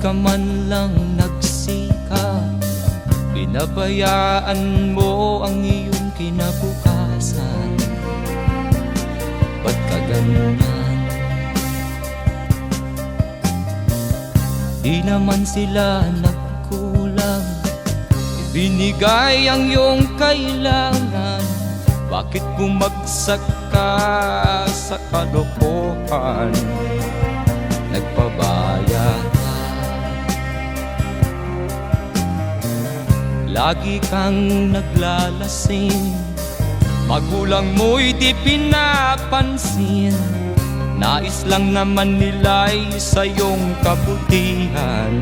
ka man lang nagsikap, pinabayaan mo ang iyong kinabukasan. Ba't ka ganyan? Di naman sila nagkulang, ibinigay ang iyong kailangan. Bakit bumagsak ka sa kalokohan? Nagpabaya ka, lagi kang naglalasing, magulang mo'y di pinapansin. Nais lang naman nila'y sa iyong kabutihan.